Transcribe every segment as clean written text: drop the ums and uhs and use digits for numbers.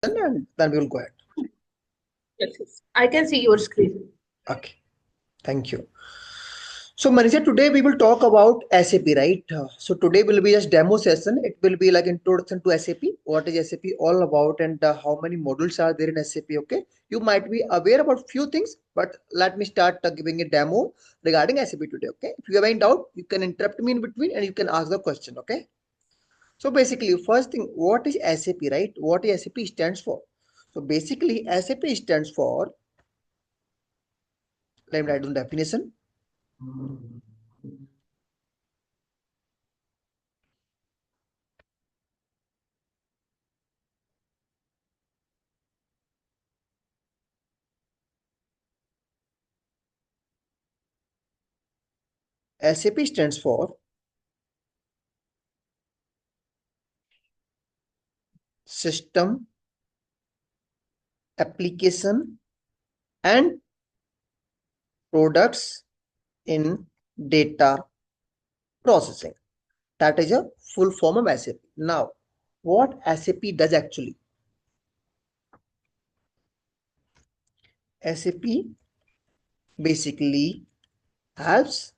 and then we will go ahead. Yes, yes. I can see your screen. Okay, thank you. So Manisha, today we will talk about SAP, right? So today will be just demo session. It will be like introduction to SAP. What is SAP all about, and how many modules are there in SAP? Okay, you might be aware about few things, but let me start giving a demo regarding SAP today. Okay, if you have any doubt, you can interrupt me in between and you can ask the question. Okay. So basically, first thing, what is SAP, right? What is SAP stands for? So basically, SAP stands for, let me write down definition. SAP stands for System, Application, and Products in Data Processing. That is a full form of SAP. Now, what SAP does actually? SAP basically helps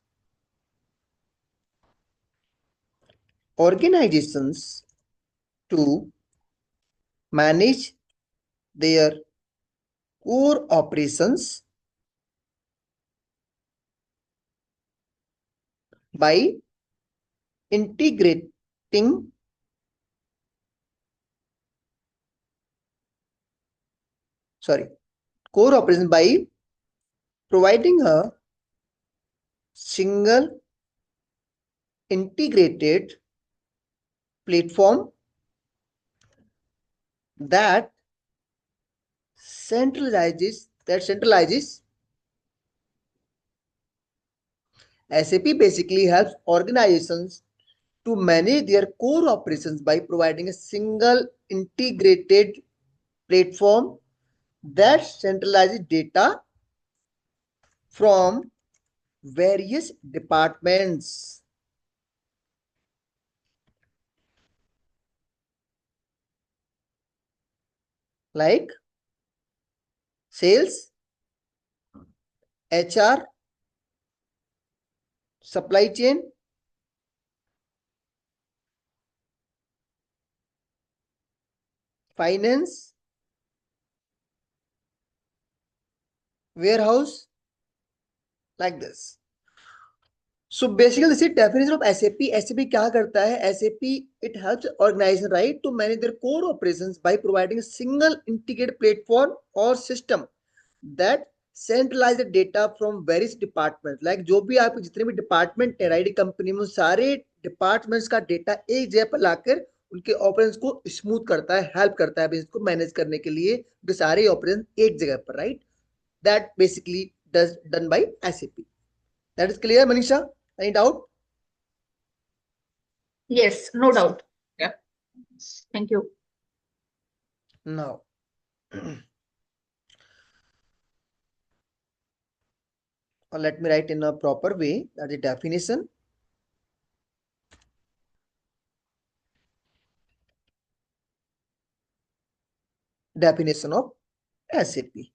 organizations to manage their core operations by integrating, sorry, core operations by providing a single integrated platform that centralizes. SAP basically helps organizations to manage their core operations by providing a single integrated platform that centralizes data from various departments like sales, HR, supply chain, finance, warehouse, like this. So basically, this is definition of SAP. SAP क्या करता है? SAP it helps organization, right, to manage their core operations by providing a single integrated platform or system that centralize the data from various departments. Like जो भी आपके जितने भी department है, right, company में सारे डिपार्टमेंट्स का डेटा एक जगह पर लाकर उनके ऑपरेशंस को स्मूथ करता है, हेल्प करता है बिजनेस को मैनेज करने के लिए, उनके सारे ऑपरेशन एक जगह पर, right. That basically does done by SAP. That is clear, Manisha? Any doubt? Yes, no doubt. Yeah. Thank you. Now, let me write in a proper way that the definition of SAP.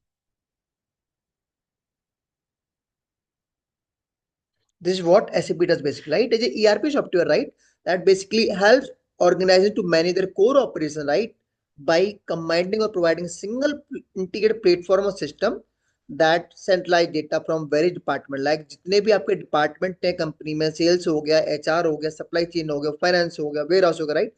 This is what SAP does basically, right? It's a ERP software, right? That basically helps organizations to manage their core operation, right? By combining or providing a single integrated platform or system that centralize data from various department. Like जितने भी आपके department है company में, sales हो गया, HR हो गया, supply chain हो गया, फाइनेंस हो गया, वेयर हाउस हो गया, राइट,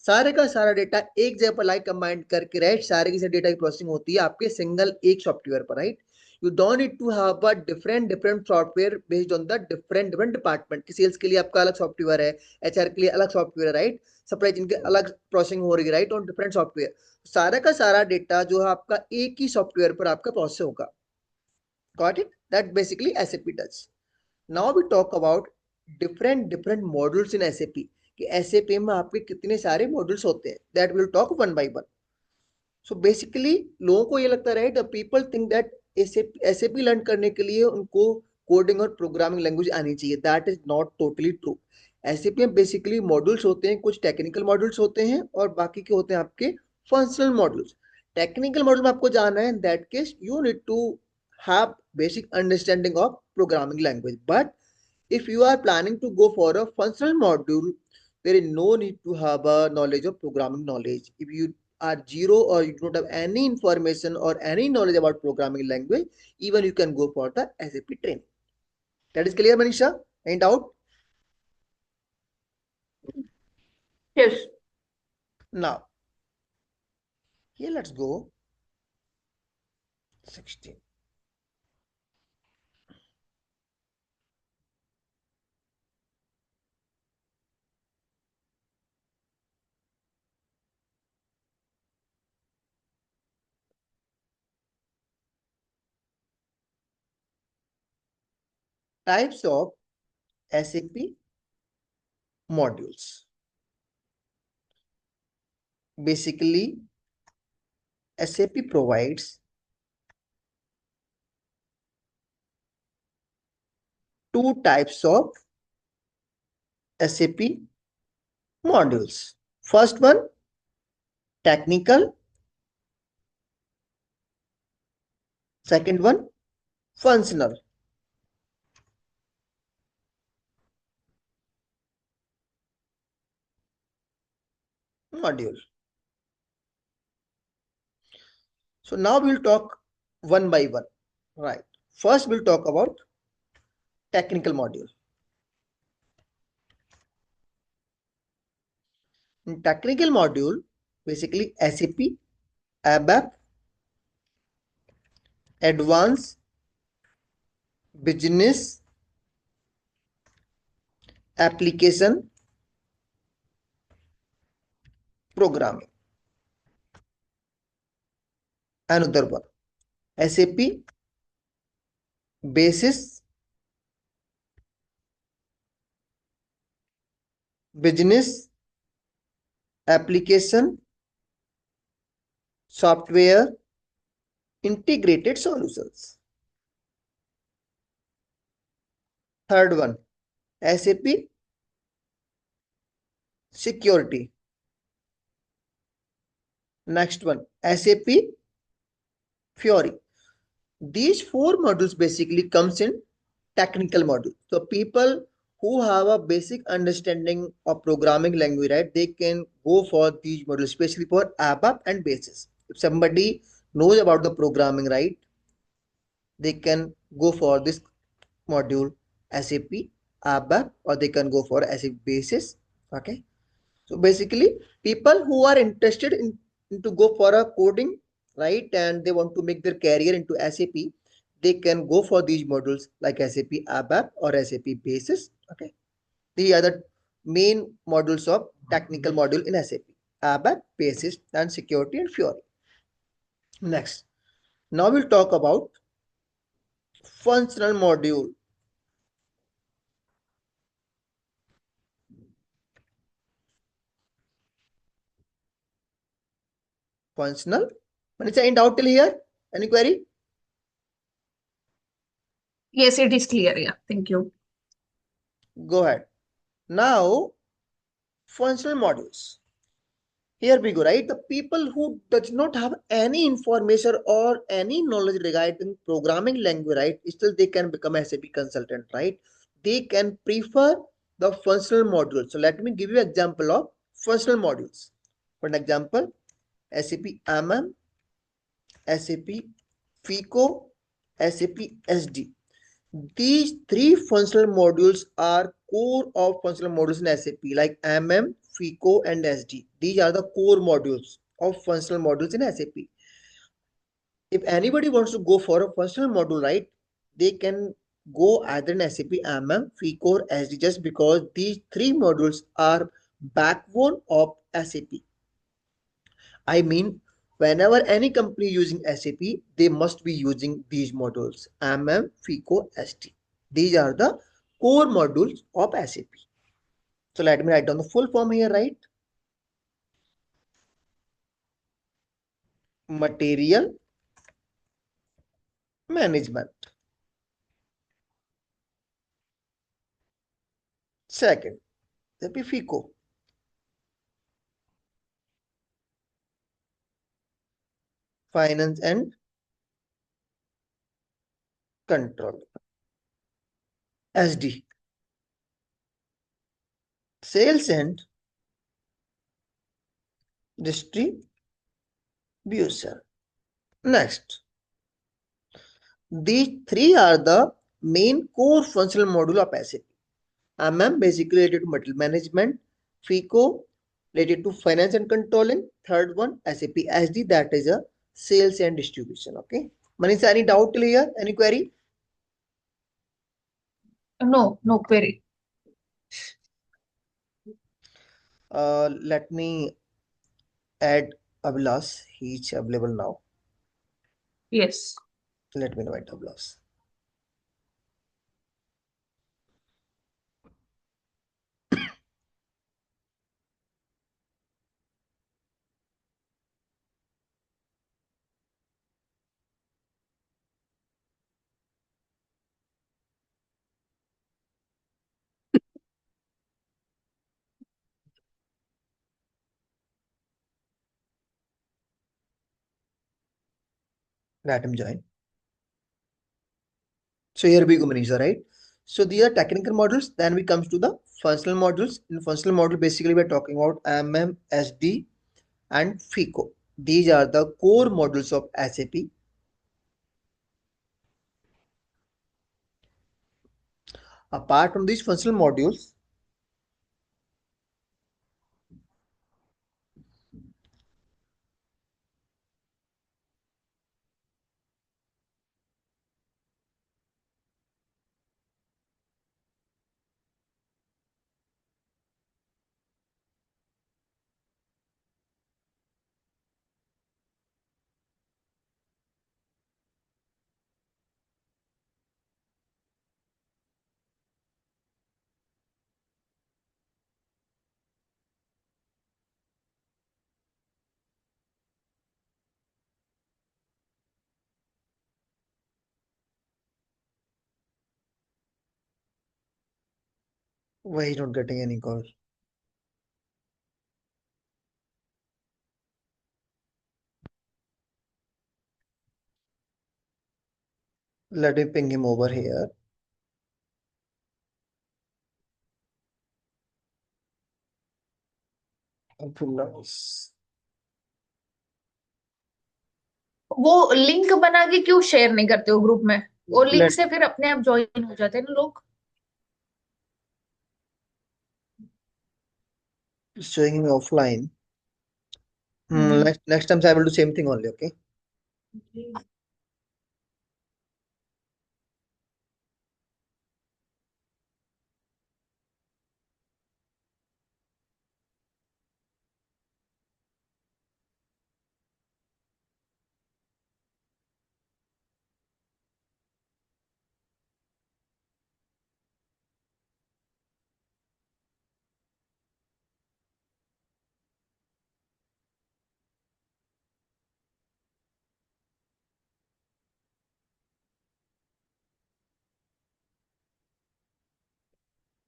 सारे का सारा डेटा एक जगह पर लाइक कंबाइंड करके, राइट, सारे की सारी डेटा की प्रोसेसिंग होती है आपके सिंगल एक सॉफ्टवेयर पर, right. You don't need to have a different software based on the different department. कि सेल्स के लिए आपका अलग सॉफ्टवेयर है, HR के लिए अलग सॉफ्टवेयर है, राइट, सप्लाई चेन के अलग प्रोसेसिंग हो रही है, राइट, ऑन डिफरेंट सॉफ्टवेयर. सारा का सारा डेटा जो है आपका एक ही सॉफ्टवेयर पर आपका प्रोसेस होगा. Got it? That basically SAP does. Now we talk about different modules in SAP. कि SAP में आपके कितने सारे मॉड्यूल्स होते हैं. That we'll talk one by one. So basically लोगों को ये लगता है, the people think that SAP learn करने के लिए उनको कोडिंग और प्रोग्रामिंग लैंग्वेज आनी चाहिए. That is not totally true. SAP में बेसिकली मॉड्यूल्स होते हैं, कुछ टेक्निकल मॉड्यूल्स होते हैं और बाकी के होते हैं आपके फंक्शनल मॉड्यूल्स. टेक्निकल मॉड्यूल में आपको जाना है, in that case you need to have basic understanding of programming language. But if you are planning to go for a functional module, there is no need to have a knowledge of programming knowledge. If you are zero or you don't have any information or any knowledge about programming language, even you can go for the SAP training. That is clear, Manisha? Any doubt? Yes. Now, here let's go. 16. Types of SAP modules. Basically, SAP provides two types of SAP modules. First one, technical. Second one, functional module. So now we'll talk one by one. Right. First, we'll talk about technical module. In technical module, basically SAP, ABAP, Advanced Business Application Programming. Another one, SAP Basis Business Application Software Integrated Solutions. Third one, SAP Security. Next one, SAP Fiori. These four modules basically comes in technical module. So people who have a basic understanding of programming language, right, they can go for these modules, especially for ABAP and Basis. If somebody knows about the programming, right, they can go for this module SAP ABAP, or they can go for SAP Basis. Okay. So basically, people who are interested in to go for a coding, right, and they want to make their career into SAP, they can go for these modules like SAP ABAP or SAP Basis. Okay, these are the main modules of technical module in SAP: ABAP, Basis, and Security and Fiori. Next, now we'll talk about functional module. Functional. Manisha, any doubt till here? Any query? Yes, it is clear. Yeah. Thank you. Go ahead. Now, functional modules. Here we go, right? The people who does not have any information or any knowledge regarding programming language, right? Still they can become SAP consultant, right? They can prefer the functional modules. So let me give you example of functional modules. For an example, SAP MM, SAP FICO, SAP SD. These three functional modules are core of functional modules in SAP, like MM, FICO, and SD. These are the core modules of functional modules in SAP. If anybody wants to go for a functional module, right, they can go either in SAP MM, FICO, or SD, just because these three modules are backbone of SAP. I mean, whenever any company using SAP, they must be using these modules: MM, FICO, SD. These are the core modules of SAP. So let me write down the full form here, right? Material management. Second, SAP FICO. finance and control. SD, sales and distribution. Next, these three are the main core functional module of SAP. MM basically related to material management, FICO related to finance and controlling. Third one, SAP SD, that is a sales and distribution. Okay. Manisha, any doubt till here? Any query? No, no query. Let me add Abhilas. He's available now. Yes. Let me invite Abhilas. Let him join. So here we go, Manisha, right? So these are technical models. Then we comes to the functional modules. In functional module, basically we're talking about MM, SD, and FICO. These are the core modules of SAP. Apart from these functional modules, why is not getting any call? Let me ping him over here. Abhilas. वो link बना के क्यों share नहीं करते हो group में? वो link Let से फिर अपने आप ज्वाइन हो जाते हैं ना लोग. showing him offline. Hmm. Next time I will do same thing only. Okay.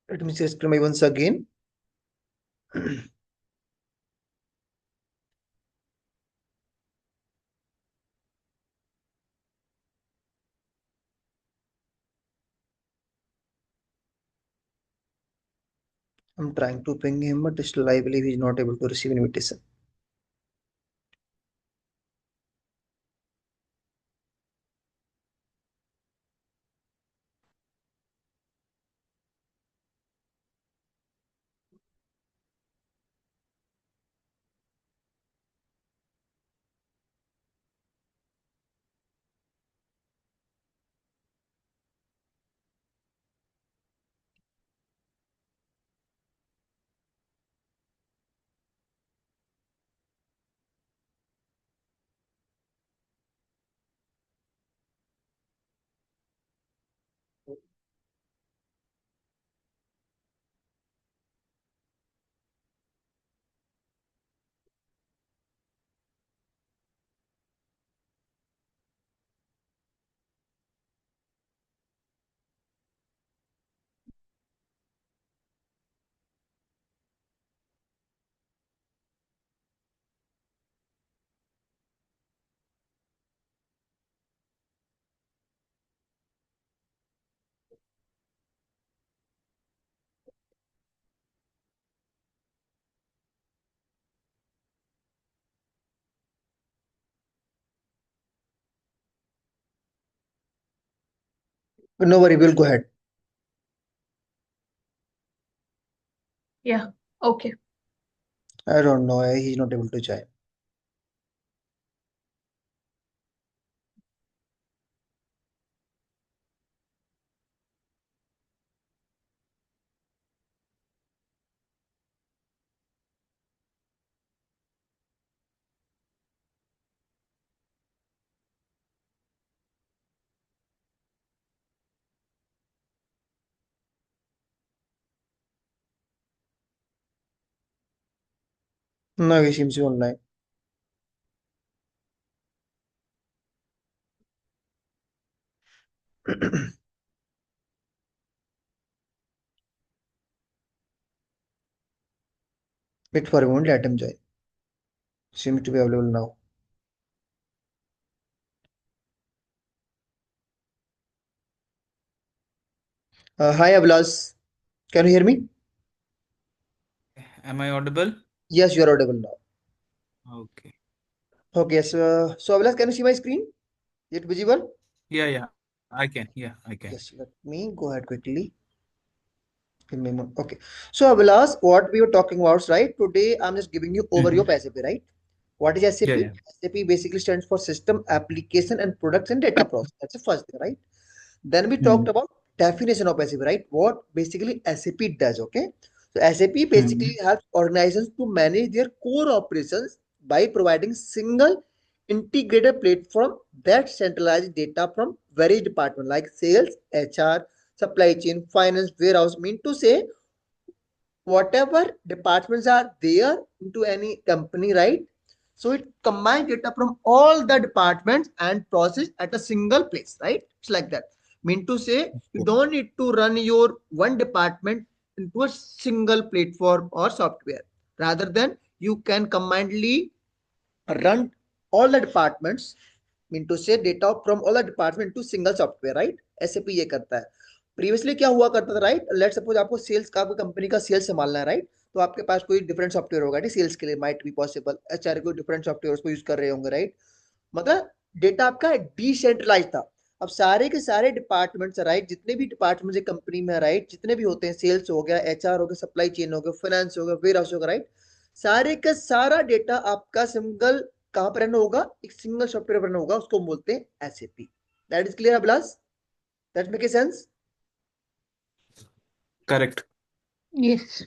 Let me just explain once again. I'm trying to ping him, but still I believe he's not able to receive invitation. No worry, we'll go ahead. Yeah. Okay. I don't know. He's not able to join. No, he seems to be online. Wait for a moment, let him join. Seems to be available now. Hi, Ablas. Can you hear me? Am I audible? Yes, you are audible now. Okay. Okay, so Ablas, can you see my screen? Is it visible? Yeah, I can. Yeah, I can. Yes, let me go ahead quickly. Give me a moment. Okay. So, Ablas, what we were talking about, right? Today, I'm just giving you overview of SAP, right? What is SAP? Yeah. SAP basically stands for System, Application, and Products and Data Process. That's the first thing, right? Then we talked Hmm. about definition of SAP, right? What basically SAP does, okay? So SAP Hmm. basically helps organizations to manage their core operations by providing single integrated platform that centralizes data from various departments like sales, HR, supply chain, finance, warehouse. Mean to say, whatever departments are there into any company, right? So it combines data from all the departments and process at a single place, right? It's like that. Mean to say, you don't need to run your one department into a single platform or software. Rather than you can combinedly run all the departments, mean to say data from all the department to single software, right? SAP ये करता है. Previously क्या हुआ करता था, right? Let suppose आपको sales का, कोई कंपनी का सेल्स संभालना है, राइट? तो आपके पास कोई डिफरेंट सॉफ्टवेयर होगा, ठीक? सेल्स के लिए माइट बी पॉसिबल, एचआर कोई डिफरेंट सॉफ्टवेयर उसको यूज कर रहे होंगे, राइट? मतलब डेटा आपका डिसेंट्रलाइज था. अब सारे के सारे डिपार्टमेंट्स, राइट? जितने भी डिपार्टमेंट्स कंपनी में, राइट? जितने भी होते हैं, सेल्स हो गया, एचआर हो गया, सप्लाई चेन हो गया, फाइनेंस हो गया, वेयर हाउस हो गया, राइट? सारे का सारा डेटा आपका सिंगल कहां पर रन होगा? एक सिंगल सॉफ्टवेयर पर रन होगा, उसको बोलते हैं SAP. That is clear Abhilash? That make sense? Correct. Yes.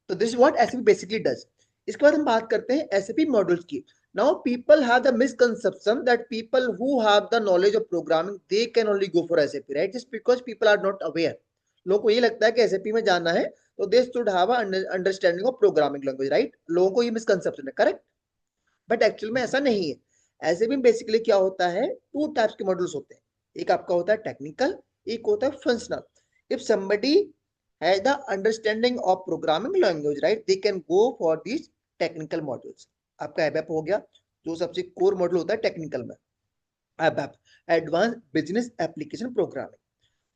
तो this what SAP basically does. इसके बाद हम बात करते हैं एसएपी मॉड्यूल्स की. Now people have the misconception that people who have the knowledge of programming they can only go for SAP, right? Just because people are not aware. लोगों को ये लगता है कि एसएपी में जाना है तो they should have understanding of programming language, right? लोगों को ये मिसकंसेप्शन है, करेक्ट? बट एक्चुअल में ऐसा नहीं है. ऐसे भी बेसिकली क्या होता है, टू टाइप्स के मॉड्यूल्स होते हैं. एक आपका होता है टेक्निकल, एक होता है functional. If somebody has the understanding of programming language, right, they can go for this technical modules. आपका एबएप हो गया, जो सबसे कोर मॉड्यूल होता है टेक्निकल में. एबएप, एडवांस बिजनेस एप्लीकेशन प्रोग्रामिंग.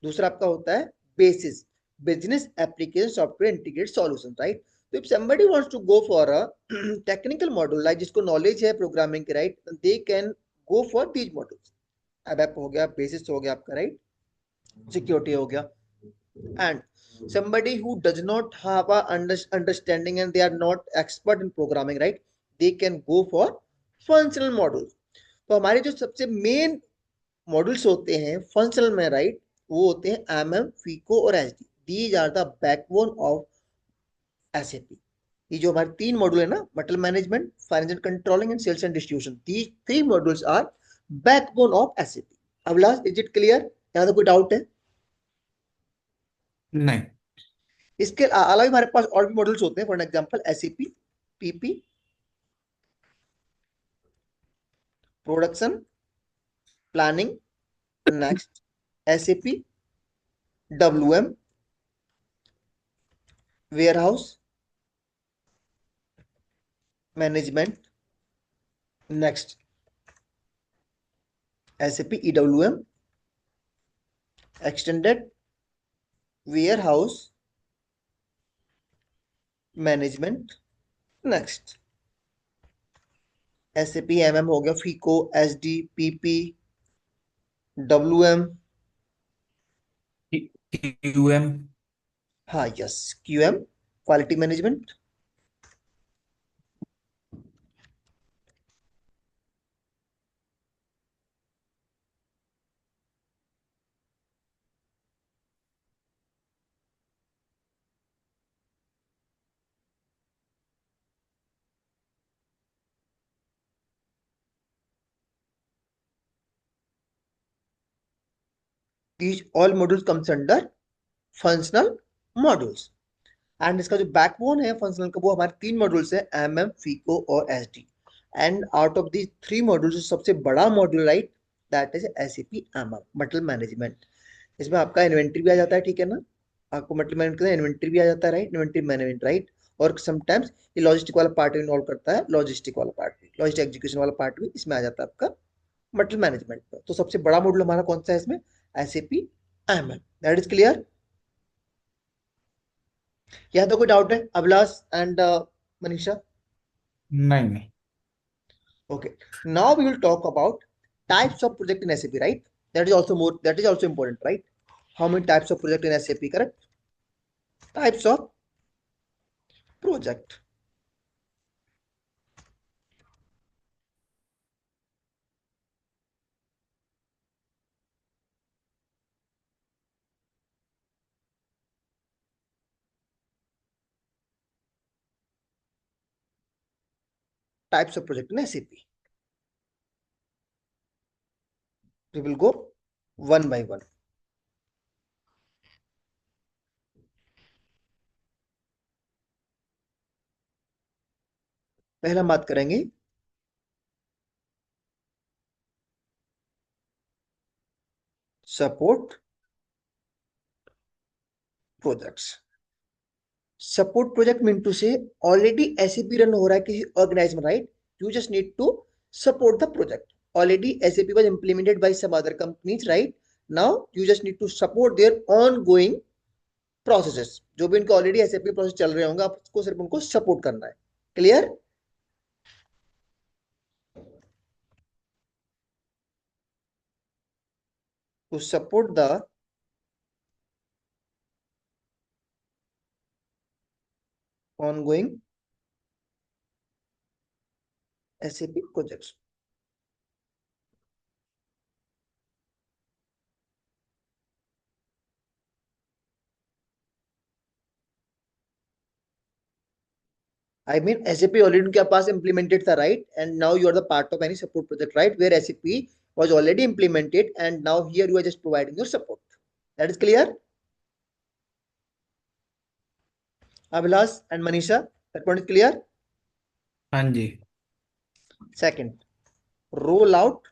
दूसरा आपका होता है basis, business application software integrated solution, right? तो if somebody wants to go for a technical module, like जिसको नॉलेज है प्रोग्रामिंग की, right, they can go for these modules. ABAP हो गया, बेसिस हो गया आपका, राइट? सिक्योरिटी हो गया. And somebody who does not have a understanding and they are not expert in programming, right, they can go for functional modules. तो हमारे जो सबसे मेन मॉड्यूल्स होते हैं फंक्शनल में, राइट, वो होते हैं एमएम, फीको और SD. These are the backbone of SAP. ये जो हमारे तीन मॉड्यूल है ना, material management, finance and controlling and sales and distribution, these three modules are backbone of SAP. Abhilash, is it clear? यहाँ तो कोई डाउट है? नहीं. इसके अलावा हमारे पास और भी मॉड्यूल्स होते हैं. For example SAP PP, production planning, next SAP W M, warehouse management, next SAP EWM, extended warehouse management, next SAP MM हो गया, FICO, SD, PP, WM, QM. हाँ, yes, QM, quality management. These all modules comes under functional modules। And इसका जो backbone है functional का, वो हमारे तीन मॉड्यूल्स है, MM, FICO और SD। And out of the three modules सबसे बड़ा module, right, that is SAP MM, material management. इसमें आपका इन्वेंट्री भी आ जाता है, ठीक है ना, आपको मटेरियल मैनेजमेंट का इन्वेंट्री भी आ जाता है, राइट, इन्वेंट्री मैनेजमेंट, राइट। और समटाइम्स ये लॉजिस्टिक वाला पार्ट इन्वॉल्व करता है, लॉजिस्टिक वाला पार्ट भी, लॉजिस्टिक एग्जीक्यूशन वाला पार्ट भी इसमें आ जाता है आपका मटेरियल मैनेजमेंट में। तो सबसे बड़ा मॉड्यूल हमारा कौन सा है इसमें? SAP MM। That is clear? यहाँ तो कोई डाउट है अभिलाष एंड मनीषा? नहीं नहीं। Okay. Now we will talk about types of project in SAP, right? That is also more. That is also important, right? How many types of project in SAP? Correct. Types of project. Types of project in SAP. We will go one by one. पहला हम बात करेंगे support projects। Support project mean to say already SAP run हो रहा है किसी organization में, right, you just need to support the project. Already SAP was implemented by some other companies, right? Now you just need to support their ongoing processes, जो भी उनके already SAP process चल रहे होंगे, आपको सिर्फ उनको सपोर्ट करना है। Clear? To support the ongoing SAP projects। I mean SAP already उनके पास implemented था, right? And now you are the part of any support project, right? Where SAP was already implemented and now here you are just providing your support. That is clear? Abhilash and Manisha, that point is clear? हाँ जी। Second, rollout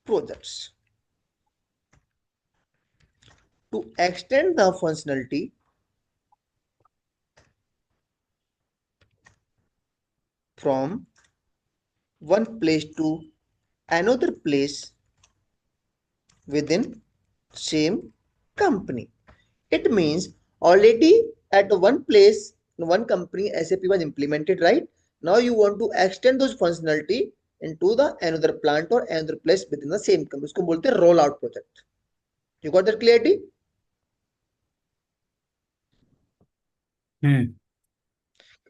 projects। To extend the functionality from one place to another place within same company. It means already at one place, one company SAP was implemented, right? Now you want to extend those functionality into the another plant or another place within the same company. उसको बोलते हैं roll out project. You got that clarity?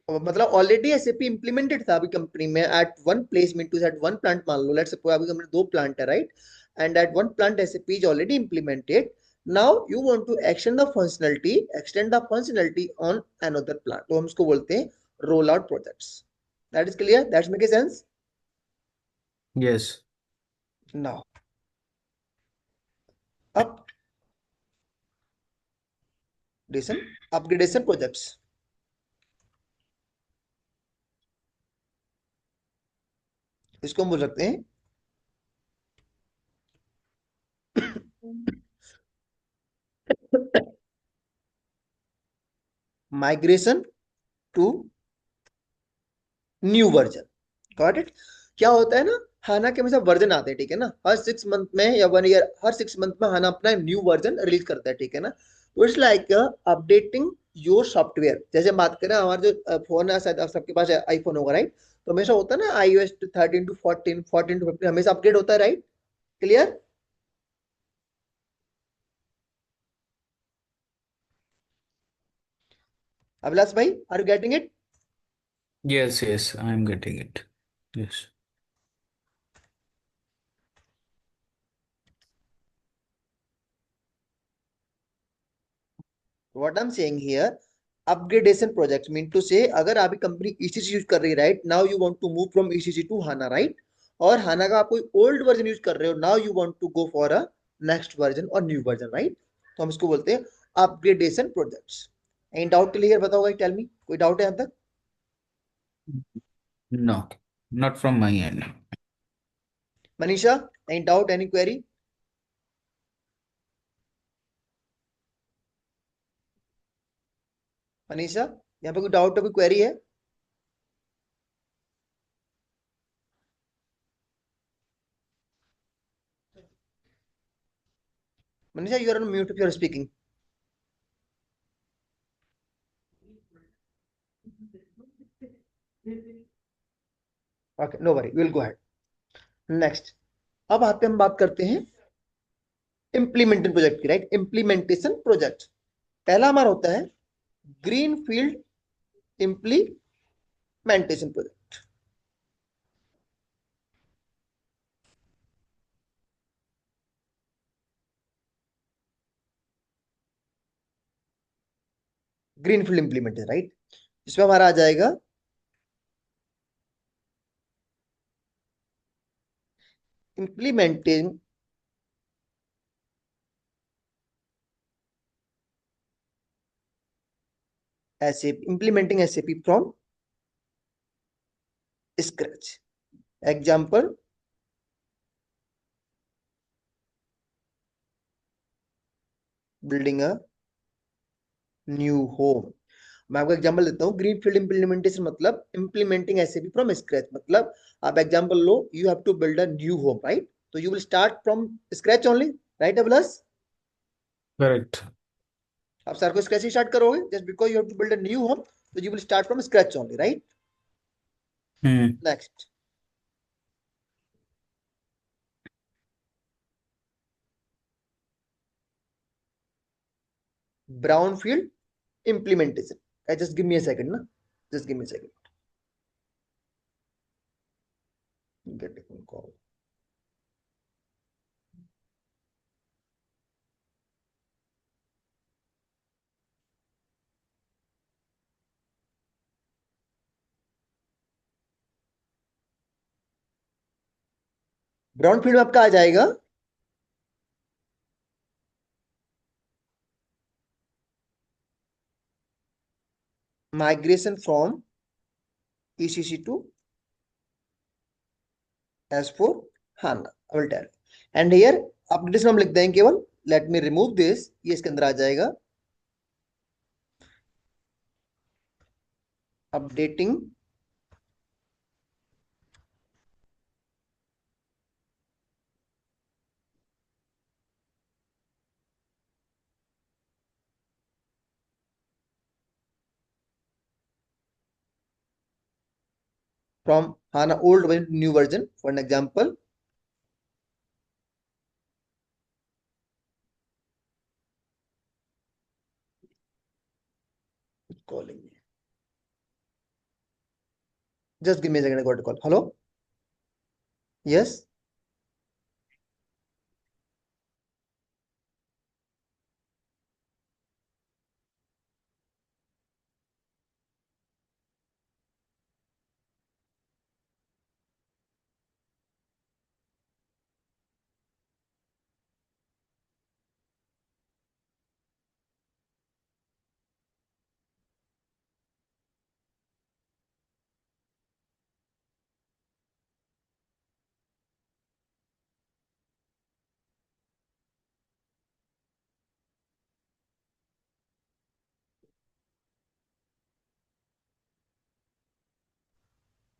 मतलब already SAP implemented था अभी कंपनी में at one place mean to at one plant, मान लो लेट्स सपोज अभी कंपनी दो प्लांट है, right, and at one plant SAP is already implemented. Now you want to extend the functionality on another plant, तो हम इसको बोलते हैं roll out projects. That is clear? That's make sense? Yes. Now upgradation projects. इसको हम बोल सकते हैं migration to new version. Got it? क्या होता है ना, हाना के हमेशा वर्जन आते हैं, ठीक है ना, हर 6 मंथ में या 1 ईयर, हर 6 मंथ में हाना अपना न्यू वर्जन रिलीज करता है, ठीक है ना। तो it's like updating your software. जैसे हम बात करें हमारे जो फोन है, शायद सबके पास आईफोन होगा, राइट, तो हमेशा होता है ना iOS 13 to 14, 14 to 15 हमेशा अपडेट होता है, राइट? क्लियर? अभिलाष भाई, are you getting it? Yes, yes, I am getting it. Yes. What I am saying here, upgradation project mean to say अगर आपकी कंपनी ईसीसी यूज कर रही है, right now you want to move from ECC to HANA, right, और HANA का आप कोई old version use कर रहे हो, now you want to go for a next version और न्यू वर्जन, राइट, तो हम इसको बोलते हैं upgradation projects. Any doubt clear? बताओ भाई, टेल मी, कोई डाउट है यहाँ तक? No, not from my end. Manisha, any doubt, any query? Manisha, यहाँ पे कोई डाउट है, कोई क्वेरी है? Manisha, you are on mute if you are speaking. Okay, no worry, will go ahead. Next, अब आते हम बात करते हैं इम्प्लीमेंटेशन प्रोजेक्ट की, राइट, इम्प्लीमेंटेशन प्रोजेक्ट। पहला हमारा होता है green field implementation project. Green field implementation, right, इसमें हमारा आ जाएगा implementing implementing SAP from scratch. Example, building a new home. मैं आपको एग्जांपल देता हूँ, ग्रीन फील्ड इम्प्लीमेंटेशन मतलब इम्प्लीमेंटिंग एसएपी फ्रॉम स्क्रैच, मतलब आप एग्जांपल लो, you have to build a new home, right, तो you will start from scratch only, right Abhilash? Correct. आप सर को स्क्रैच ही स्टार्ट करोगे, just because you have to build a new home, तो you will start from scratch only, right? Hmm. Next, brown field implementation. Just give me a second, na? Just give me a second. Get a phone call. Brown field में आपका आ जाएगा migration from ECC to S4 HANA. I will tell. And here updation हम लिख देंगे केवल, let me remove this, ये इसके अंदर आ जाएगा updating from HANA old version to new version. For an example, calling me. Just give me a second. I got a call. Hello. Yes.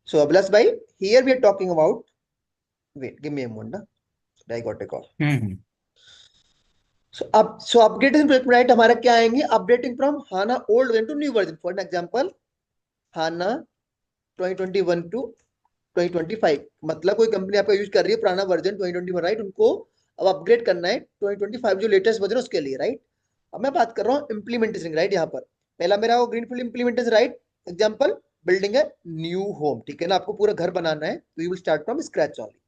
So Abhilash bhai, here we are talking about. Wait, give me a moment. I got a call. Hmm. So upgradation project, right, हमारा क्या आएंगे, updating from HANA old version to new version. For an example, HANA 2021 to 2025, मतलब कोई company आपका use कर रही है पुराना वर्जन 2021, राइट, उनको अब अपग्रेड करना है 2025 जो लेटेस्ट वर्जन उसके लिए, राइट। अब मैं बात कर रहा हूँ इम्प्लीमेंटेशन, राइट, यहाँ पर पहला मेरा वो greenfield implementation, right? Example, building है न्यू होम, ठीक है ना, आपको पूरा घर बनाना है, तो you will start from scratch only.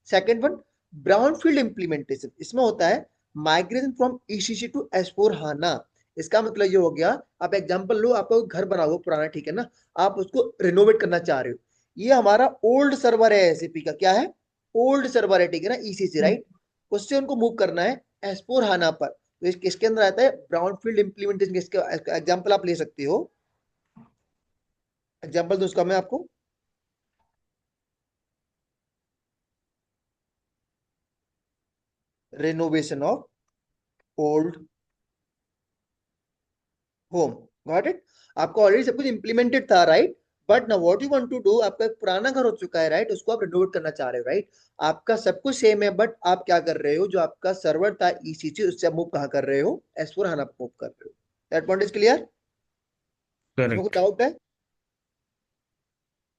Second one, brownfield implementation, इसमें होता है माइग्रेशन फ्रॉम ईसीसी टू एस4 हाना। इसका मतलब ये हो गया, आप एग्जांपल लो, आपका कोई घर बना हुआ पुराना, ठीक है ना, आप उसको रिनोवेट करना चाह रहे हो। ये हमारा ओल्ड सर्वर है एसएपी का, क्या है? ओल्ड सर्वर है, ठीक है ना, ईसीसी, राइट? उससे उनको मूव करना है एस4 हाना पर, तो किसके अंदर आता है? Brownfield implementation. इसका एग्जांपल आप ले सकते हो, एग्जांपल दो उसका मैं आपको। Renovation of old home, got it? आपका ऑलरेडी सब कुछ इंप्लीमेंटेड था, right? But now what you want to do, आपका एक पुराना घर हो चुका है, राइट? उसको आप रिनोवेट करना चाह रहे हो, राइट? आपका सब कुछ सेम है, बट आप क्या कर रहे हो, जो आपका सर्वर था ईसीसी, उससे आप मूव कहाँ कर रहे हो? एस4 हाना मूव कर रहे हो। That point is clear? इसमें कोई Correct. डाउट है?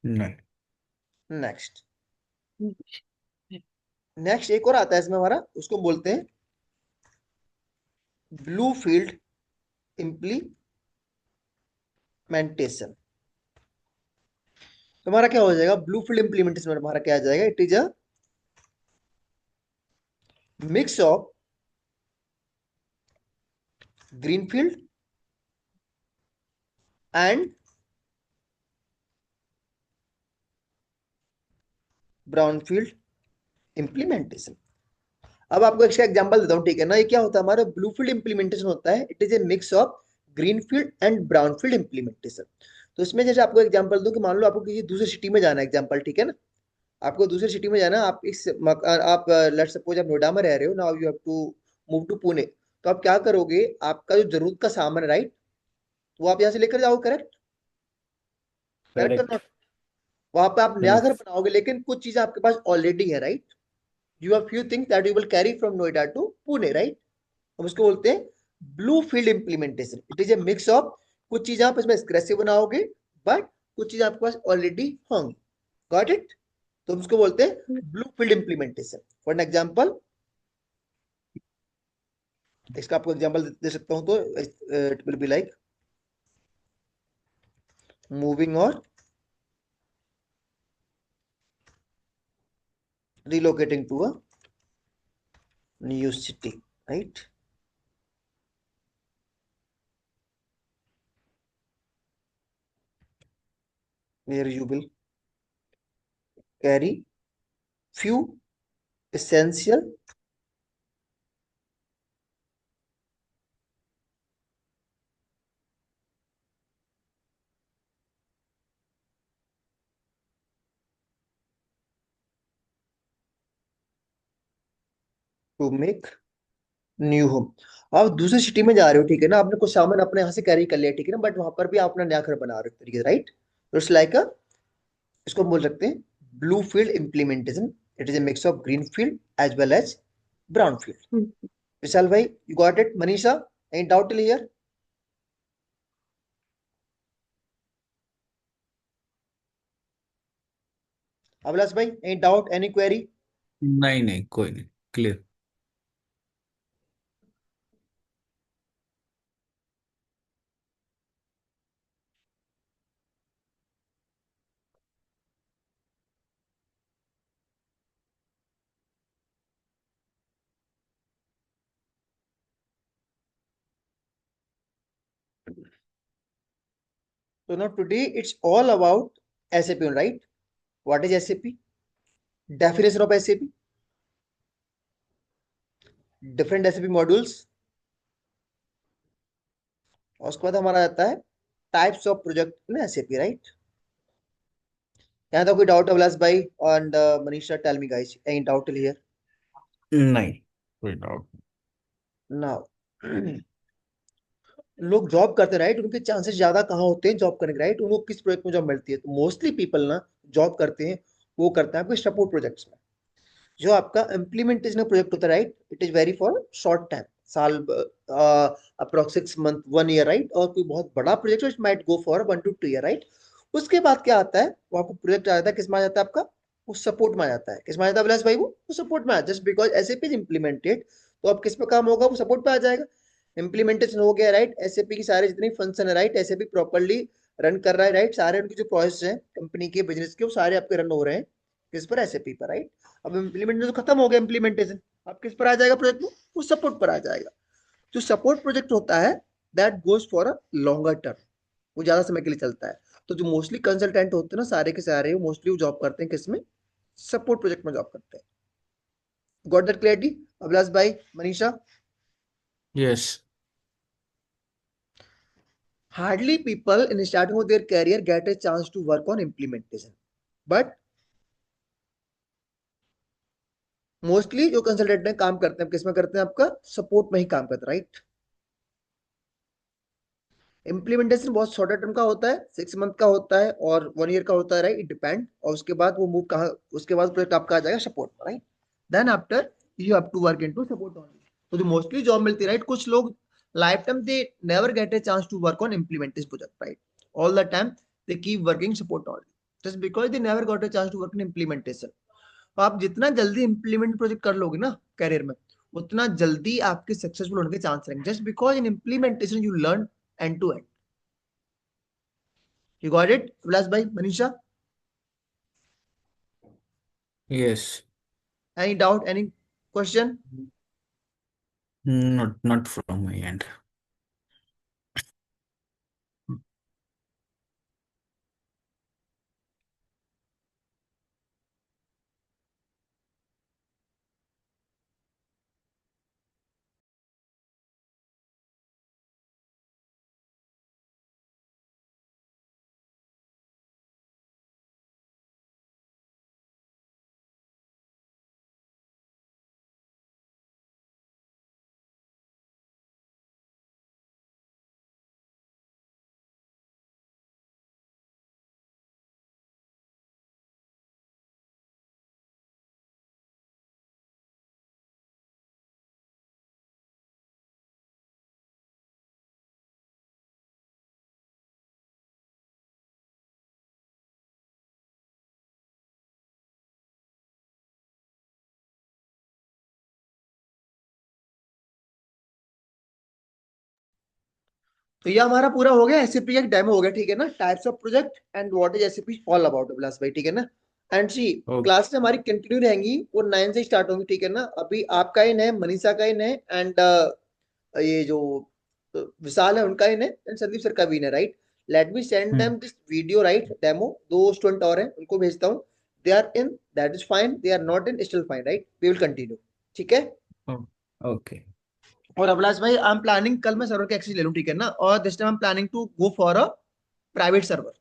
No. नेक्स्ट, नेक्स्ट एक और आता है इसमें हमारा, उसको बोलते हैं ब्लू फील्ड इम्प्लीमेंटेशन। तो हमारा क्या हो जाएगा? ब्लू फील्ड इम्प्लीमेंटेशन में हमारा क्या आ जाएगा? It is a mix of greenfield and brownfield implementation. अब आपको इसका एग्जांपल देता हूँ, ठीक है ना? ये क्या होता है? हमारा ब्लू फील्ड इम्प्लीमेंटेशन होता है, it is a mix of greenfield and brownfield implementation. तो इसमें जैसे आपको एग्जांपल दूं कि मान लो आपको किसी दूसरी सिटी में जाना है, एग्जांपल, ठीक है ना, आपको दूसरी सिटी में जाना है, आप इस आप लेट्स सपोज आप नोएडा में रह रहे हो, now you have to move to Pune. तो आप क्या करोगे? आपका जो जरूरत का सामान है, राइट, वो आप यहाँ से लेकर जाओगे, करेक्ट? करेक्ट और Correct. नॉट? वहां पे आप नया घर Yes. बनाओगे, लेकिन कुछ चीजें आपके पास ऑलरेडी है, right? You have few things that you will carry from Noida to Pune, right? हम इसको बोलते हैं blue field implementation. It is a mix of, कुछ चीजें आप इसमें स्क्रैच से बनाओगे, बट कुछ चीजें आपके पास ऑलरेडी होंगी, गॉट इट? तो हम इसको बोलते हैं blue field implementation. For an example, इसका आपको एग्जाम्पल दे सकता हूं, तो it will be like moving और relocating to a new city, right? Where you will carry few essential to make new home. आप दूसरी सिटी में जा रहे हो, ठीक है ना, आपने कुछ सामान अपने यहाँ से कैरी कर लिया, ठीक है ना, बट वहां पर भी आप अपना नया घर बना रहे हो तरीके से, राइट? तो इट्स लाइक अ, इसको हम बोल सकते हैं blue field implementation. It is a mix of green field as well as brown field. Vishal भाई, you got it? Manisha, any doubt till here? Abhilash भाई, एनी डाउट, एनी क्वेरी? नहीं नहीं, कोई नहीं, clear. So now today it's all about SAP, right? What is SAP? Definition of SAP, different SAP modules, और उसके बाद हमारा आता है types of project in SAP, right? यहाँ तक कोई डाउट? अभिलाष भाई and Manisha, tell me guys, any doubt here? नहीं, कोई डाउट नाउ लोग जॉब करते हैं, राइट? उनके चांसेस ज्यादा कहाँ होते हैं जॉब करने के, राइट? उनको किस प्रोजेक्ट में जॉब मिलती है? तो मोस्टली पीपल ना जॉब करते हैं, वो करते हैं आपके सपोर्ट प्रोजेक्ट्स में। जो आपका इम्प्लीमेंटेशन प्रोजेक्ट होता है, right, it is very for short time, साल, अप्रोक्स 6 मंथ, 1 ईयर, राइट? और कोई बहुत बड़ा project it might go for 1 to 2 year, right? उसके बाद क्या आता है? वो आपको प्रोजेक्ट आ जाता है, किस में आ जाता है आपका? वो सपोर्ट में आ जाता है। किस में आ जाता है अभिलाष भाई? वो सपोर्ट में आ, just because SAP is implemented, तो अब किस पे काम होगा? वो सपोर्ट पे आ जाएगा। इम्प्लीमेंटेशन हो गया, राइट। एसएपी की सारे जितने फंक्शन है, राइट, एसएपी प्रॉपर्ली रन कर रहा है, राइट। सारे उनके जो प्रोसेस हैं कंपनी के, बिजनेस के, वो सारे आपके रन हो रहे हैं किस पर, एसएपी पर, राइट। अब इम्प्लीमेंटेशन तो खत्म हो गया, इम्प्लीमेंटेशन अब किस पर आ जाएगा प्रोजेक्ट में, वो सपोर्ट पर आ जाएगा। जो सपोर्ट प्रोजेक्ट होता है that goes for a longer term, वो ज्यादा समय के लिए चलता है। तो जो मोस्टली कंसल्टेंट होते हैं ना, सारे के सारे मोस्टली वो जॉब करते हैं किसमें, सपोर्ट प्रोजेक्ट में जॉब करते हैं। गॉट दैट क्लियरिटी अभिलाष भाई, Manisha? Yes. Hardly people in starting of their career get a chance to work on implementation, but mostly जो कंसल्टेंट में काम करते हैं किसमें करते हैं, आपका सपोर्ट में ही काम करते हैं, राइट। इम्प्लीमेंटेशन बहुत शॉर्टर टर्म का होता है, 6 मंथ का होता है और 1 ईयर का होता है, राइट, इट डिपेंड। और उसके बाद वो मूव कहाँ, उसके बाद प्रोजेक्ट आपका आ जाएगा support, right. Then after you have to work into support only. तो जो मोस्टली जॉब मिलती है, राइट, कुछ लोग life time they never get a chance to work on implementation project, right. All the time they keep working support only just because they never got a chance to work in implementation. तो आप जितना जल्दी implement project कर लोगे ना career में, उतना जल्दी आपके सक्सेसफुल होने के चांस रहेंगे, just because in implementation you learn end to end. You got it, Vilas bhai, Manisha? Yes. Any doubt, any question? Not from my end. तो ये हमारा पूरा हो गया, एसएपी का डेमो हो गया, ठीक है ना। Types of project and what is SAP all about, Vilas भाई, ठीक है ना। And see Okay. क्लासेस हमारी कंटिन्यू रहेंगी, वो 9 से स्टार्ट होंगी, ठीक है ना। अभी आपका इन है, मनीषा का इन है, एंड ये जो विशाल है उनका इन है, एंड संदीप सर का भी इन है, राइट। Let me send them this video, right, demo. 2 student और हैं, उनको भेजता हूँ। They are in, that is fine. They are not in, still fine, right. We will continue, ठीक है। Oh, okay. और अभिलाष भाई, आई एम प्लानिंग कल मैं सर्वर का एक्सेस ले लूं, ठीक है ना। और this time I am planning to go for a private server.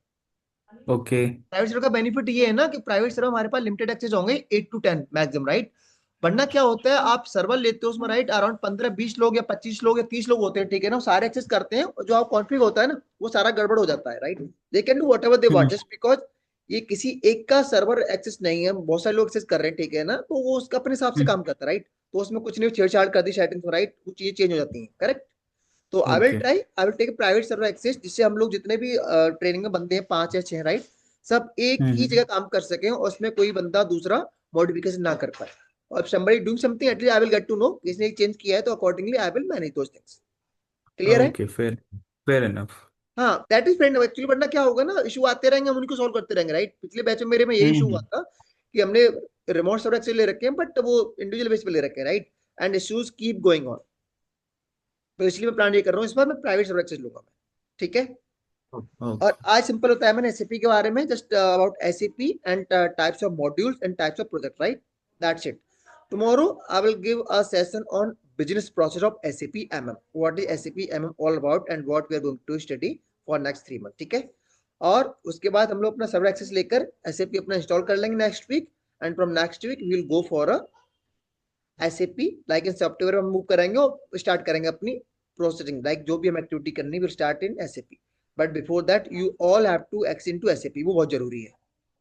Okay. Private server का बेनिफिट ये है ना कि प्राइवेट सर्वर हमारे पास लिमिटेड एक्सेस होंगे, 8 to 10 मैक्सिमम, राइट। वरना क्या होता है, आप सर्वर लेते हो उसमें, राइट, अराउंड 15-20 लोग या 25 लोग या 30 लोग होते हैं, ठीक है ना। वो सारे एक्सेस करते हैं और जो आप कॉन्फ़िग होता है ना, वो सारा गड़बड़ हो जाता है, right. They can do whatever they want, Hmm. Just because ये किसी एक का सर्वर एक्सेस नहीं है, बहुत सारे लोग एक्सेस कर रहे हैं, ठीक है ना। तो वो उसका अपने हिसाब से Hmm. काम करता है, राइट। तो उसमें कुछ नहीं, छेड़छाड़ कर दी सेटिंग्स में, राइट, वो चीजें चेंज हो जाती हैं, करेक्ट। तो Okay. I will take private server access, जिससे हम लोग जितने भी ट्रेनिंग में बंदे हैं, 5 या 6, राइट, सब एक ही जगह Hmm. काम कर सकें और उसमें कोई बंदा दूसरा मॉडिफिकेशन ना कर पाए। और somebody doing something, at least I will get to know किसने एक चेंज किया है, तो accordingly I will manage those things. Clear है? Okay. Fair enough. हाँ, दैट इज फ्रेंड एक्चुअली। वरना क्या होगा ना, इशू आते रहेंगे, हम उनको सॉल्व करते रहेंगे, राइट। पिछले बैच में मेरे में यही इशू हुआ Hmm. था कि हमने रिमोट सर्वर एक्सेस ले रखे हैं, बट वो इंडिविजुअल बेस पे ले रखे हैं, right, and issues keep going on. तो इसलिए मैं प्लान ये कर रहा हूँ, इस बार मैं प्राइवेट सर्वर एक्सेस लूंगा मैं, ठीक है। और Okay. आज सिंपल होता है, मैंने एसएपी के बारे में just about SAP and types of modules and types of project, right, that's it. Tomorrow I will give a session on business process of SAP MM. What is SAP MM all about and what we are going to study for next 3 months, ठीक है। और उसके बाद हम लोग अपना server access लेकर SAP अपना इंस्टॉल कर लेंगे next week, and from next week we will go for a SAP, like in software हम मूव करेंगे और स्टार्ट करेंगे अपनी प्रोसेसिंग, लाइक जो भी हम एक्टिविटी करनी will start in SAP। But before that you all have to ex in to SAP, वो बहुत जरूरी है।